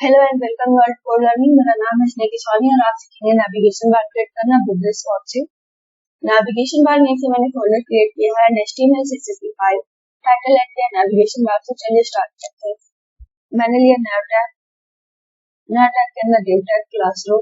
Hello and welcome world for learning. मेरा नाम है स्नेकी स्वामी और आप सीखेंगे नेविगेशन बार क्रिएट करना flexbox से। नेविगेशन बार में से मैंने फोल्डर क्रिएट किया है HTML 665 टाइटल एड किया नेविगेशन बार। तो चलिए स्टार्ट करते हैं। मैंने लिया नया टैग के अंदर div टैग क्लास रो।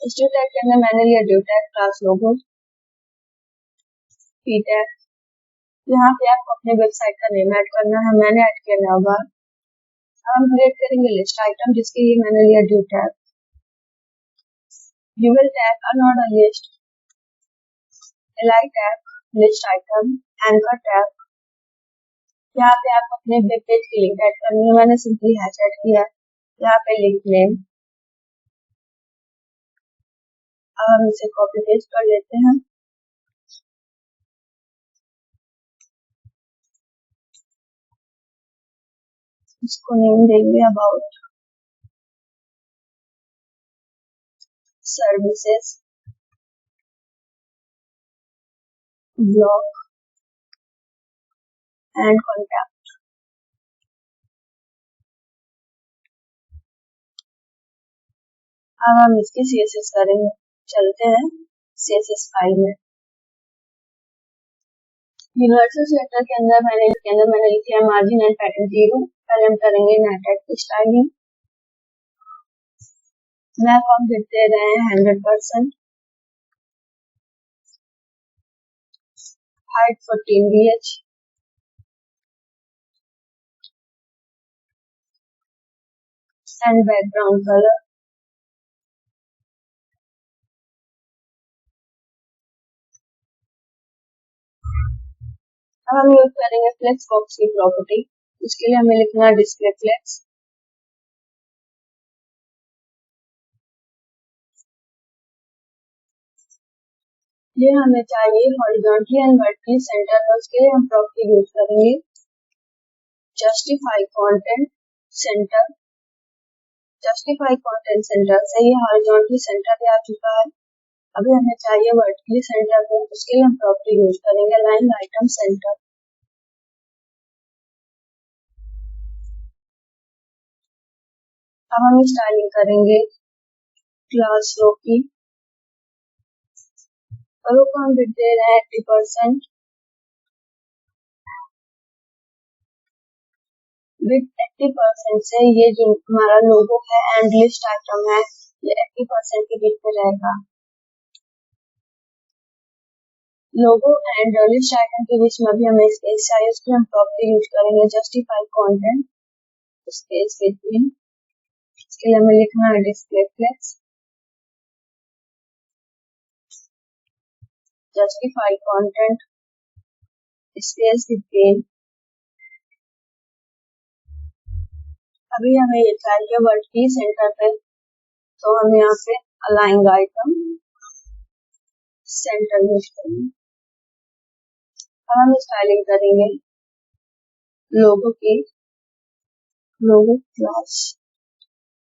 इस div टैग के अंदर मैंने लिया div टैग क्लास लोगो p टैग। यहाँ पे आपको अपने वेबसाइट का नेम ऐड करना है। मैंने ऐड किया नया बार। हम क्रिएट करेंगे लिस्ट आइटम, जिसके लिए मैंने लिया div tag. You will tag a not a list, li tag, list item, anchor tag। यहाँ पे आप अपने वेब पेज की लिंक ऐड करनी है। मैंने सिंपली हैश ऐड किया। यहाँ पे लिंक नेम। अब हम इसे कॉपी पेस्ट कर लेते हैं। इसको नेम देंगे about services blog and contact. अब हम इसकी CSS करेंगे। चलते हैं CSS फाइल में। यूनिवर्सल सेलेक्टर के अंदर मैंने लिखा है मार्जिन एंड पैटर्न 0। पहले हम करेंगे नेटेड स्टाइलिंग। मैप हम देते रहे 100%, height 14 BH, and background colour. अब हम यूज करेंगे फ्लेक्सबॉक्स की प्रॉपर्टी। इसके लिए हमें लिखना है डिस्प्ले फ्लेक्स। ये हमें चाहिए हॉरिजॉन्टली एंड वर्टिकली सेंटर। तो उसके लिए हम प्रॉपर्टी यूज करेंगे justify content centre. Justify content centre से ये हॉरिजॉन्टली सेंटर पे आ चुका है। अभी हमें चाहिए वर्टिकली सेंटर पे। उसके लिए हम प्रॉपर्टी यूज करेंगे लाइन आइटम सेंटर। अब हम स्टाइलिंग करेंगे क्लास रो की। रो को हम दे रहे हैं 80%। विद 80% से ये जो हमारा लोगो है एंड लिस्ट आइटम है, ये 80% के बीच में रहेगा। लोगो एंड लिस्ट आइटम के बीच में भी हमें स्पेस चाहिए। उसके हम प्रॉपर्टी यूज करेंगे जस्टिफाई कंटेंट स्पेस बिटवीन। इसके लिए हमें लिखना है display flex justify content space between. अभी हमें ये चाहिए वर्टिकली सेंटर पे, तो हम यहाँ पे अलाइन आइटम सेंटर यूज करेंगे। अब हम स्टाइलिंग करेंगे लोगो की। लोगो क्लास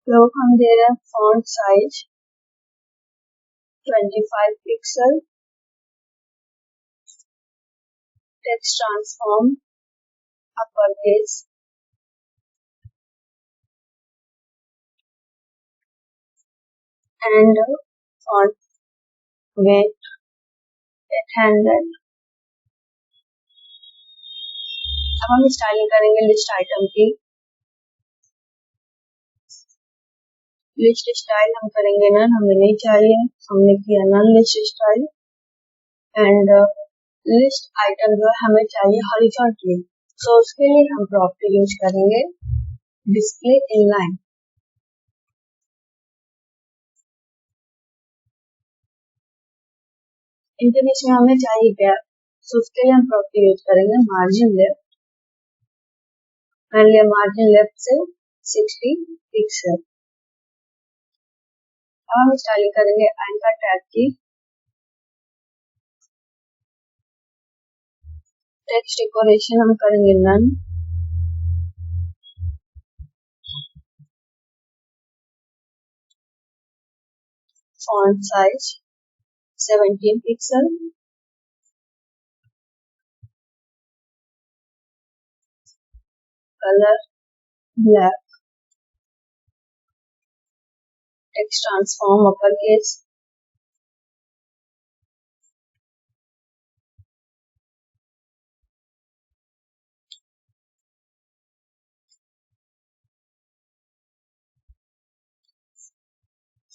लोगो हम दे रहे हैं font size 25 pixel, text transform upper case, and font weight 800। अब हम स्टाइलिंग करेंगे लिस्ट आइटम की। लिस्ट स्टाइल हम करेंगे नन, हमें नहीं चाहिए। हमने किया none list style. And list item जो हमें चाहिए हॉरिजॉन्टली, तो उसके लिए हम प्रॉपर्टी यूज करेंगे डिस्प्ले इनलाइन। इनके बीच में हमें चाहिए गैप, तो उसके लिए हम प्रॉपर्टी यूज करेंगे मार्जिन लेफ्ट। मैंने लिया मार्जिन लेफ्ट से 60 पिक्सल। अब हम स्टाइलिंग करेंगे एंकर टैग की। टेक्स्ट डेकोरेशन हम करेंगे none. Font size 17 pixel. Colour black, text transform uppercase,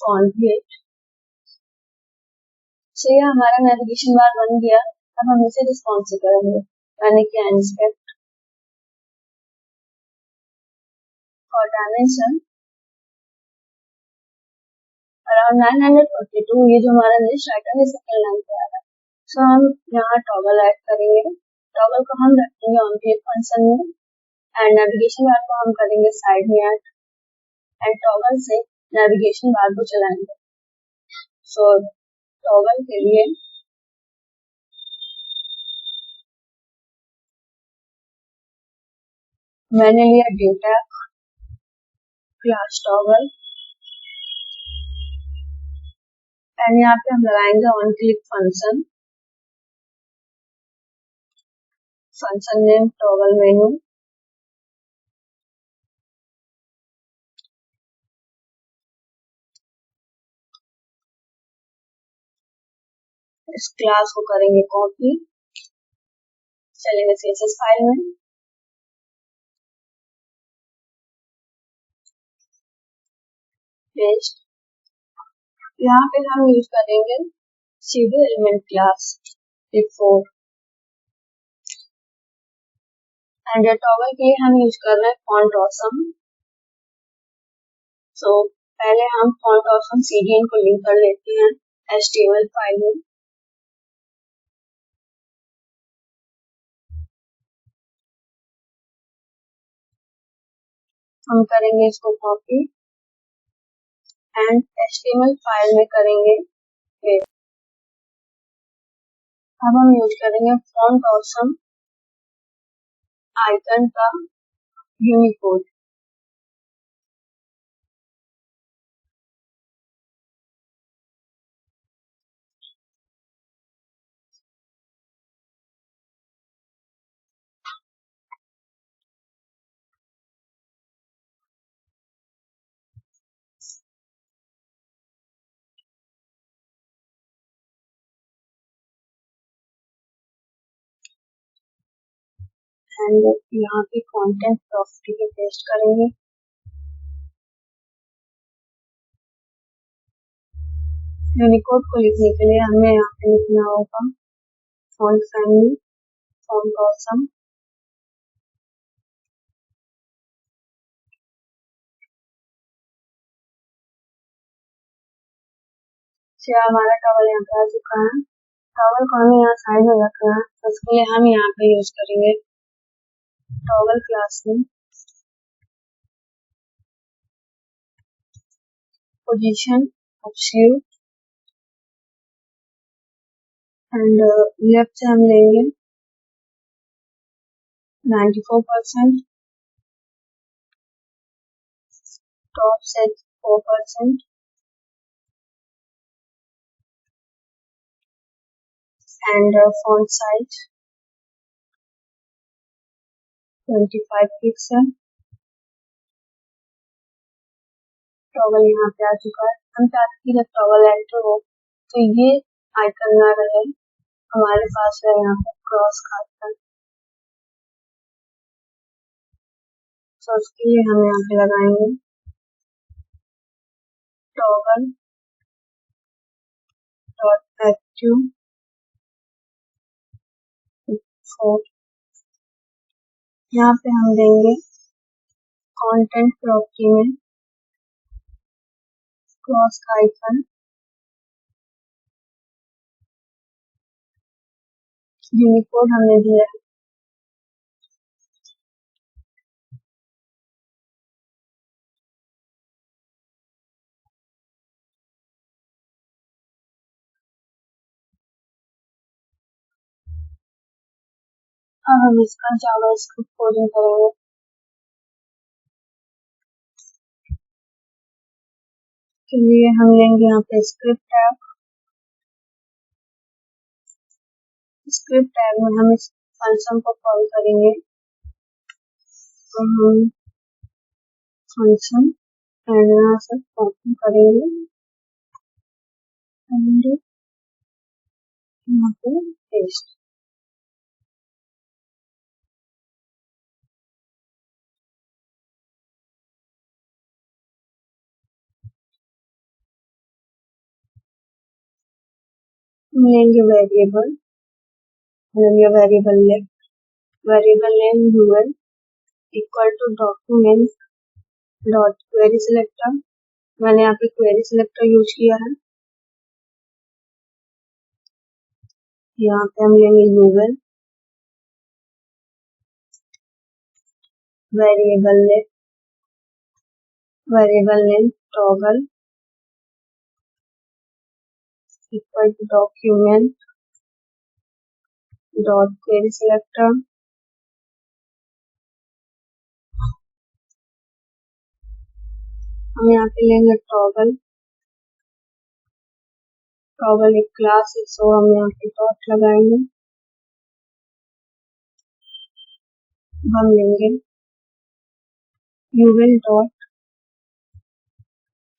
font weight। ये हमारा नेविगेशन बार बन गया। अब हम इसे रिस्पॉन्सिव करेंगे। मैंने किया इंस्पेक्ट फॉर डायमेंशन अराउंड 942, ये जो हमारा लिस्ट आइटम है सेकंड लाइन पे आ रहा है। सो हम यहाँ टॉगल ऐड करेंगे। टॉगल को हम रखेंगे ऑन पेज फंक्शन में एंड नेविगेशन बार को हम करेंगे साइड में ऐड एंड टॉगल से नेविगेशन बार को चलाएंगे। सो टॉगल के लिए मैंने लिया due tag class toggle and यहाँ पे हम लगाएंगे on click function, function name toggle मेनू, इस क्लास को करेंगे कॉपी, चलेंगे CSS फाइल में, पेस्ट। यहाँ पे हम यूज करेंगे सीधे element class before and toggle के लिए हम यूज कर रहे हैं फॉन्ट ऑसम। सो पहले हम फॉन्ट ऑसम CDN को लिंक कर लेते हैं HTML फाइल में। हम करेंगे इसको कॉपी एंड HTML फाइल में करेंगे पेस्ट। अब हम यूज करेंगे फॉन्ट ऑसम आइकन का यूनिकोड। एंड यहाँ पे कंटेंट प्रॉपर्टी पे पेस्ट करेंगे। यूनिकोड को लिखने के लिए हमें यहाँ पे लिखना होगा फॉन्ट फैमिली फॉन्ट ऑसम से हमारा टॉवल यहाँ पे आ चुका है। टॉवल को हमें यहाँ साइड में रखना है, तो उसके लिए हम यहाँ पे यूज करेंगे टॉवल क्लास में पोजीशन एब्सोल्यूट एंड लेफ्ट से हम लेंगे 94%, टॉप से 4% and font size 25 pixel. Towel यहाँ पे आ चुका है। हम चाहते हैं जब टॉवल एंटर हो तो ये आइकन ना रहे, हमारे पास है यहाँ पे क्रॉस का आइकन। तो उसके लिए हम यहाँ पे लगाएंगे टॉगल डॉट एक्टिव 4। यहाँ पे हम देंगे कंटेंट प्रॉपर्टी में क्रॉस का आइकन, यूनिकोड हमने दिया है। अब हम इसका जावास्क्रिप्ट कोडिंग करेंगे। के लिए हम लेंगे यहाँ पे स्क्रिप्ट टैग में हम इस फंक्शन को कॉल करेंगे। तो हम फंक्शन एंड यहाँ से कॉपी करेंगे एंड यहाँ पे पेस्ट। लेंगे वेरिएबल, लेंगे variable name UL equal to document dot query selector. मैंने यहाँ पे क्वेरी सिलेक्टर यूज किया है। यहाँ पे हम लेंगे UL variable name toggle equal to document dot query selector. हम यहाँ पे लेंगे टॉगल एक क्लास है, सो हम यहाँ पे डॉट लगाएंगे। हम लेंगे UL dot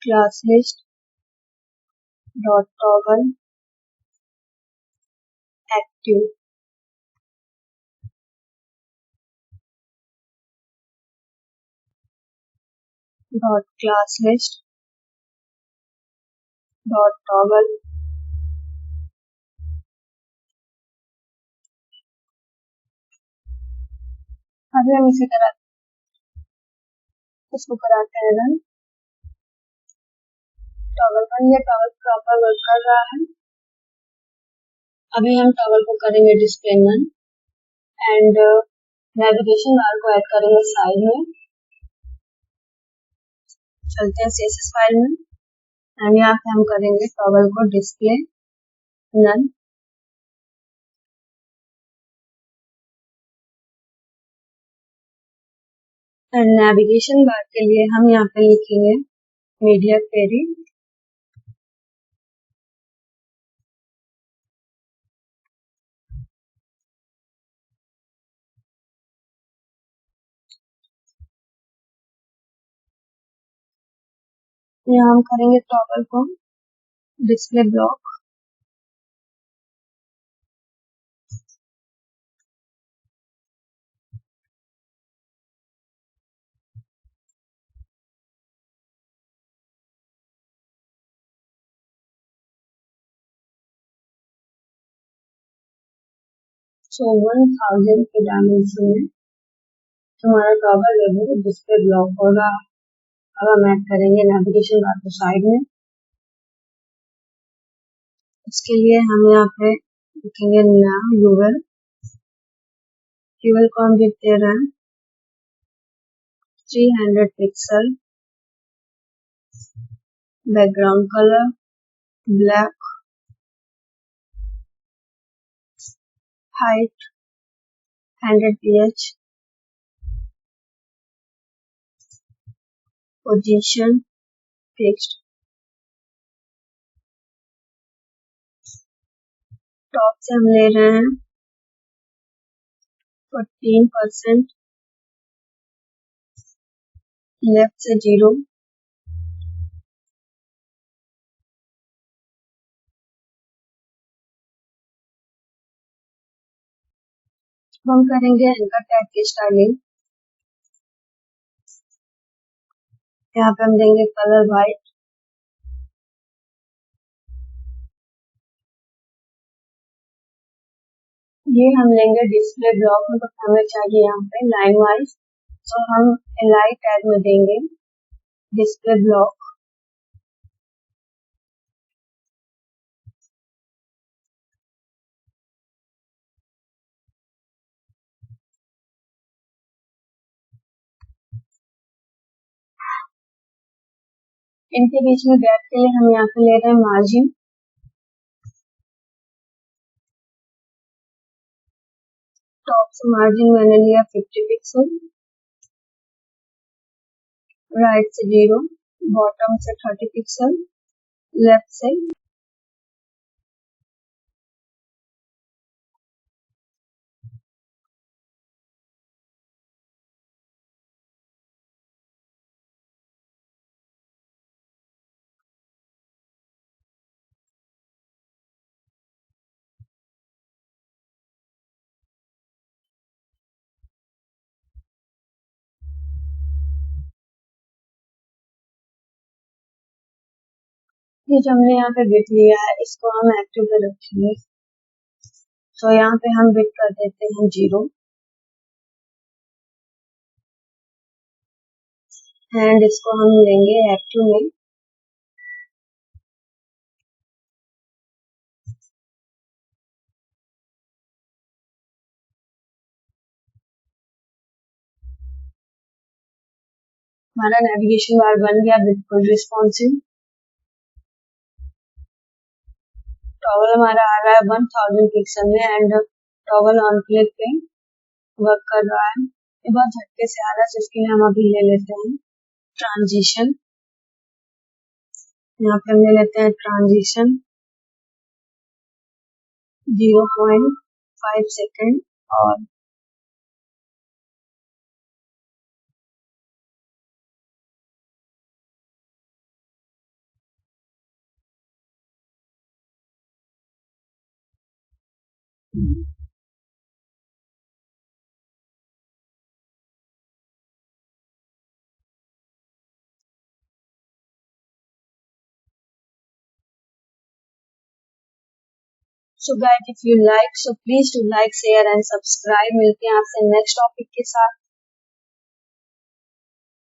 class list dot toggle active dot class list dot toggle. अभी हम इसे इसको कराते हैं रन। टॉगल बन गया, टॉगल प्रॉपर वर्क कर रहा है। अभी हम टॉगल को करेंगे display none and navigation bar को ऐड करेंगे साइड में। चलते हैं CSS फाइल में एंड यहाँ पे हम करेंगे टॉगल को display none. And navigation bar के लिए हम यहाँ पे लिखेंगे मीडिया क्वेरी यहाँ हम करेंगे टॉगल को डिस्प्ले ब्लॉक। सो 1000 के डायमेंशन में हमारा टॉगल लेवल डिस्प्ले ब्लॉक होगा। अब हम ऐड करेंगे नेविगेशन बार को साइड में। इसके लिए हम यहाँ पे लिखेंगे नाम यूएल को हम लिखते रहे 300 pixel, background colour black, height 100 ph, position fixed. Top से हम ले रहे हैं 14%, लेफ्ट से 0, हम करेंगे एंकर टैग की स्टाइलिंग। यहाँ पे हम देंगे कलर व्हाइट, ये हम लेंगे डिस्प्ले ब्लॉक में, तो हमें चाहिए यहाँ पे लाइन वाइज, तो हम एलाई टैग में देंगे डिस्प्ले ब्लॉक। इनके बीच में गैप के लिए हम यहाँ पे ले रहे हैं मार्जिन। टॉप से मार्जिन मैंने लिया 50 पिक्सल, राइट से 0, बॉटम से 30 पिक्सल, लेफ्ट से ये जो हमने यहाँ पे विथ लिया है इसको हम एक्टिव पे रखेंगे, तो यहाँ पे हम विथ कर देते हैं 0 एंड इसको हम लेंगे एक्टिव में। हमारा नेविगेशन बार बन गया बिल्कुल रिस्पॉन्सिव। टॉगल हमारा आ रहा है 1000 पिक्सल में एंड टॉगल ऑन क्लिक पे वर्क कर रहा है। ये बहुत झटके से आ रहा है, तो इसके लिए हम अभी ले लेते हैं ट्रांजिशन। यहाँ पे हम ले लेते हैं ट्रांजिशन 0.5 सेकेंड और so guys if you like so please do like share and subscribe. मिलते हैं आपसे नेक्स्ट टॉपिक के साथ।